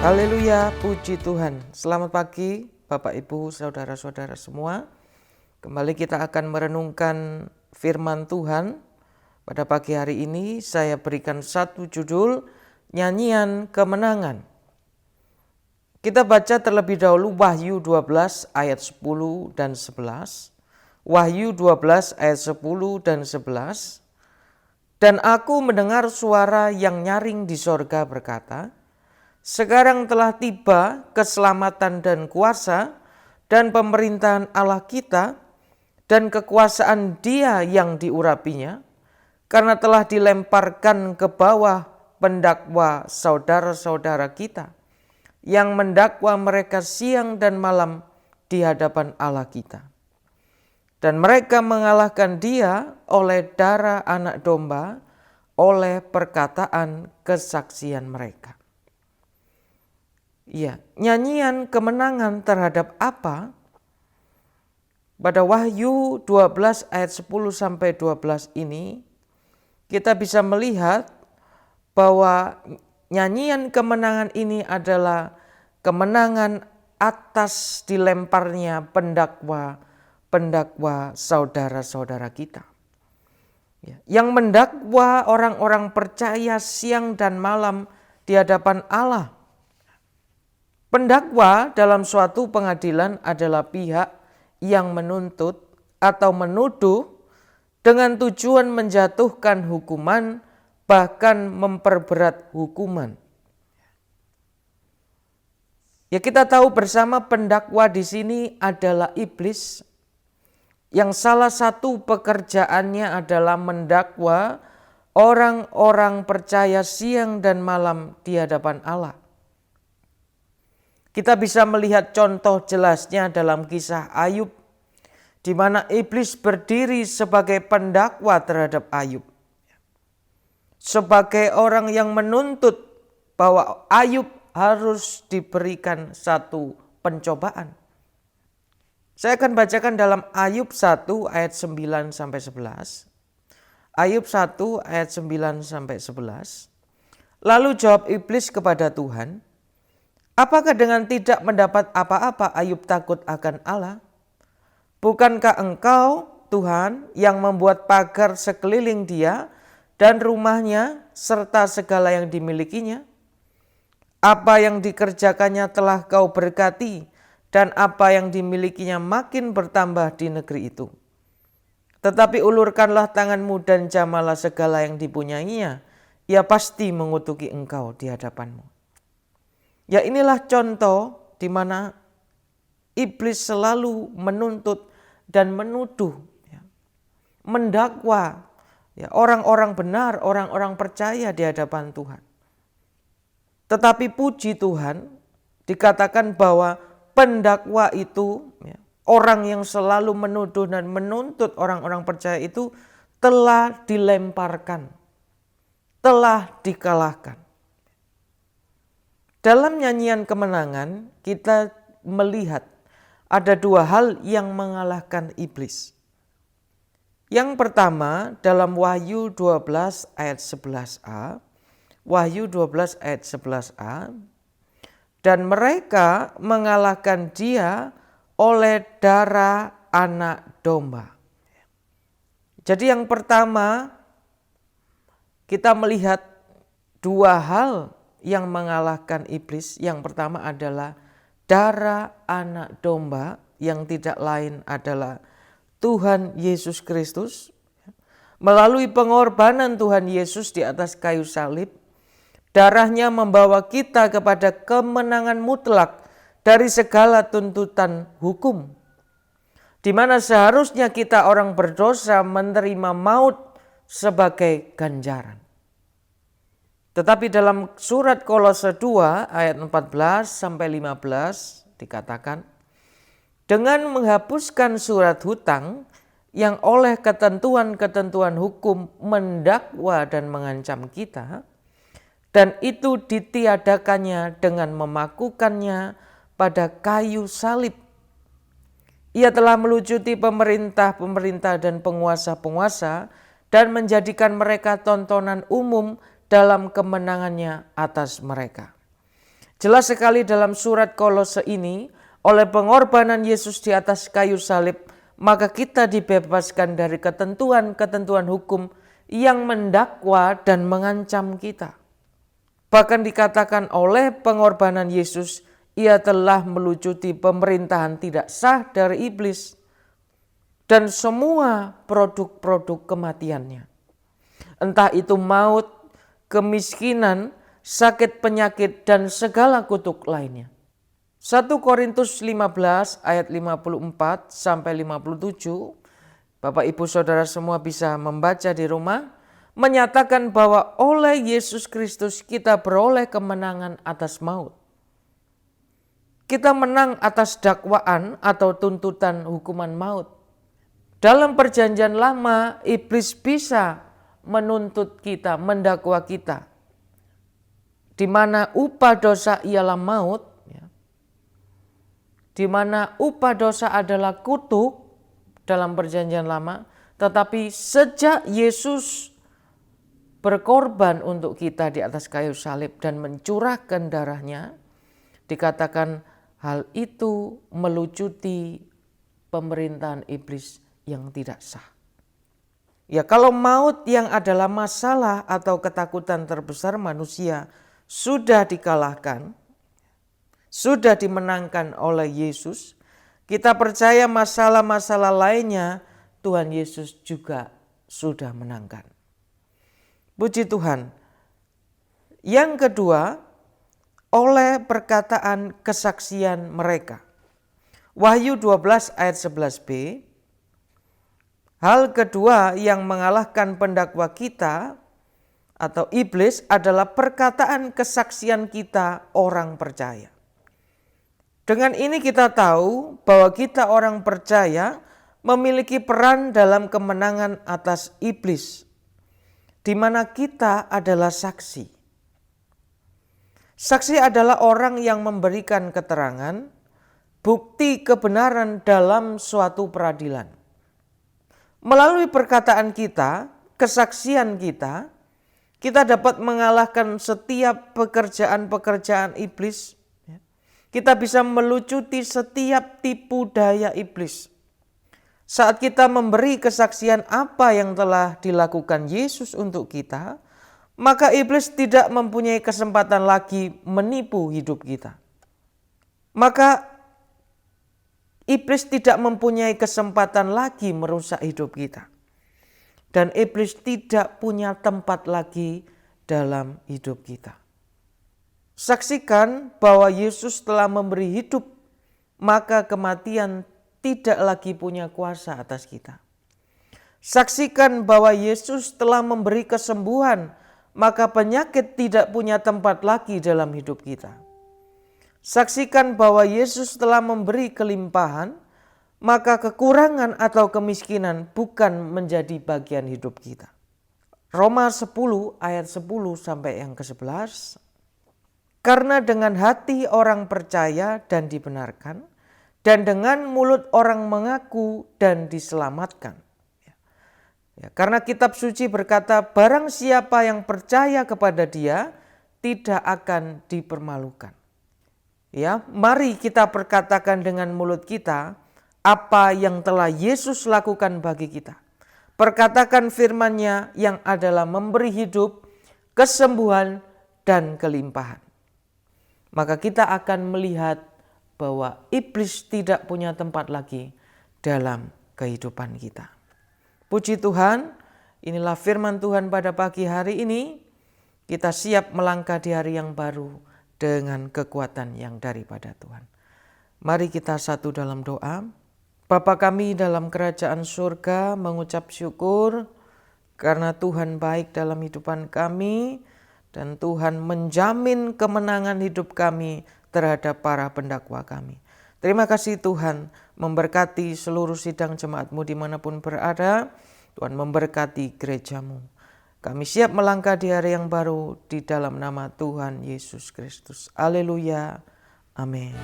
Haleluya, puji Tuhan. Selamat pagi Bapak Ibu, saudara-saudara semua. Kembali kita akan merenungkan firman Tuhan. Pada pagi hari ini saya berikan satu judul, Nyanyian Kemenangan. Kita baca terlebih dahulu Wahyu 12 ayat 10 dan 11. Wahyu 12 ayat 10 dan 11. Dan aku mendengar suara yang nyaring di sorga berkata, sekarang telah tiba keselamatan dan kuasa dan pemerintahan Allah kita dan kekuasaan Dia yang diurapinya, karena telah dilemparkan ke bawah pendakwa saudara-saudara kita yang mendakwa mereka siang dan malam di hadapan Allah kita. Dan mereka mengalahkan Dia oleh darah anak domba, oleh perkataan kesaksian mereka. Ya, nyanyian kemenangan terhadap apa? Pada Wahyu 12 ayat 10 sampai 12 ini kita bisa melihat bahwa nyanyian kemenangan ini adalah kemenangan atas dilemparnya pendakwa saudara-saudara kita. Ya, yang mendakwa orang-orang percaya siang dan malam di hadapan Allah. Pendakwa dalam suatu pengadilan adalah pihak yang menuntut atau menuduh dengan tujuan menjatuhkan hukuman, bahkan memperberat hukuman. Ya, kita tahu bersama pendakwa di sini adalah iblis, yang salah satu pekerjaannya adalah mendakwa orang-orang percaya siang dan malam di hadapan Allah. Kita bisa melihat contoh jelasnya dalam kisah Ayub, di mana iblis berdiri sebagai pendakwa terhadap Ayub. Sebagai orang yang menuntut bahwa Ayub harus diberikan satu pencobaan. Saya akan bacakan dalam Ayub 1 ayat 9 sampai 11. Ayub 1 ayat 9 sampai 11. Lalu jawab iblis kepada Tuhan, apakah dengan tidak mendapat apa-apa Ayub takut akan Allah? Bukankah Engkau, Tuhan, yang membuat pagar sekeliling dia dan rumahnya serta segala yang dimilikinya? Apa yang dikerjakannya telah Kau berkati dan apa yang dimilikinya makin bertambah di negeri itu. Tetapi ulurkanlah tanganmu dan jamalah segala yang dipunyainya. Ia pasti mengutuki Engkau di hadapanmu. Ya, inilah contoh di mana iblis selalu menuntut dan menuduh, ya, mendakwa ya, orang-orang benar, orang-orang percaya di hadapan Tuhan. Tetapi puji Tuhan, dikatakan bahwa pendakwa itu, ya, orang yang selalu menuduh dan menuntut orang-orang percaya itu telah dilemparkan, telah dikalahkan. Dalam nyanyian kemenangan kita melihat ada dua hal yang mengalahkan iblis. Yang pertama dalam Wahyu 12 ayat 11a. Wahyu 12 ayat 11a. Dan mereka mengalahkan Dia oleh darah anak domba. Jadi yang pertama kita melihat dua hal yang mengalahkan iblis. Yang pertama adalah darah anak domba, yang tidak lain adalah Tuhan Yesus Kristus. Melalui pengorbanan Tuhan Yesus di atas kayu salib, darahnya membawa kita kepada kemenangan mutlak dari segala tuntutan hukum. Di mana seharusnya kita orang berdosa menerima maut sebagai ganjaran. Tetapi dalam surat Kolose 2 ayat 14 sampai 15 dikatakan, dengan menghapuskan surat hutang yang oleh ketentuan-ketentuan hukum mendakwa dan mengancam kita, dan itu ditiadakannya dengan memakukannya pada kayu salib. Ia telah melucuti pemerintah-pemerintah dan penguasa-penguasa dan menjadikan mereka tontonan umum dalam kemenangannya atas mereka. Jelas sekali dalam surat Kolose ini, oleh pengorbanan Yesus di atas kayu salib, maka kita dibebaskan dari ketentuan-ketentuan hukum yang mendakwa dan mengancam kita. Bahkan dikatakan oleh pengorbanan Yesus, ia telah melucuti pemerintahan tidak sah dari iblis dan semua produk-produk kematiannya. Entah itu maut, kemiskinan, sakit penyakit, dan segala kutuk lainnya. 1 Korintus 15 ayat 54 sampai 57, Bapak Ibu Saudara semua bisa membaca di rumah, menyatakan bahwa oleh Yesus Kristus kita beroleh kemenangan atas maut. Kita menang atas dakwaan atau tuntutan hukuman maut. Dalam perjanjian lama, iblis bisa menuntut kita, mendakwa kita, di mana upah dosa ialah maut, di mana upah dosa adalah kutuk dalam perjanjian lama, tetapi sejak Yesus berkorban untuk kita di atas kayu salib dan mencurahkan darahnya, dikatakan hal itu melucuti pemerintahan iblis yang tidak sah. Ya, kalau maut yang adalah masalah atau ketakutan terbesar manusia sudah dikalahkan, sudah dimenangkan oleh Yesus, kita percaya masalah-masalah lainnya Tuhan Yesus juga sudah menangkan. Puji Tuhan. Yang kedua, oleh perkataan kesaksian mereka. Wahyu 12 ayat 11b, hal kedua yang mengalahkan pendakwa kita atau iblis adalah perkataan kesaksian kita orang percaya. Dengan ini kita tahu bahwa kita orang percaya memiliki peran dalam kemenangan atas iblis, di mana kita adalah saksi. Saksi adalah orang yang memberikan keterangan, bukti kebenaran dalam suatu peradilan. Melalui perkataan kita, kesaksian kita, kita dapat mengalahkan setiap pekerjaan-pekerjaan iblis. Kita bisa melucuti setiap tipu daya iblis. Saat kita memberi kesaksian apa yang telah dilakukan Yesus untuk kita, maka iblis tidak mempunyai kesempatan lagi menipu hidup kita. Maka iblis tidak mempunyai kesempatan lagi merusak hidup kita. Dan iblis tidak punya tempat lagi dalam hidup kita. Saksikan bahwa Yesus telah memberi hidup, maka kematian tidak lagi punya kuasa atas kita. Saksikan bahwa Yesus telah memberi kesembuhan, maka penyakit tidak punya tempat lagi dalam hidup kita. Saksikan bahwa Yesus telah memberi kelimpahan, maka kekurangan atau kemiskinan bukan menjadi bagian hidup kita. Roma 10 ayat 10 sampai yang ke-11. Karena dengan hati orang percaya dan dibenarkan, dan dengan mulut orang mengaku dan diselamatkan. Ya, karena kitab suci berkata, barang siapa yang percaya kepada Dia tidak akan dipermalukan. Ya, mari kita perkatakan dengan mulut kita apa yang telah Yesus lakukan bagi kita. Perkatakan firman-Nya yang adalah memberi hidup, kesembuhan, dan kelimpahan. Maka kita akan melihat bahwa iblis tidak punya tempat lagi dalam kehidupan kita. Puji Tuhan, inilah firman Tuhan pada pagi hari ini. Kita siap melangkah di hari yang baru dengan kekuatan yang daripada Tuhan. Mari kita satu dalam doa. Bapa kami dalam kerajaan surga, mengucap syukur karena Tuhan baik dalam hidupan kami dan Tuhan menjamin kemenangan hidup kami terhadap para pendakwa kami. Terima kasih Tuhan, memberkati seluruh sidang jemaat-Mu dimanapun berada. Tuhan memberkati gereja-Mu. Kami siap melangkah di hari yang baru di dalam nama Tuhan Yesus Kristus. Haleluya. Amin.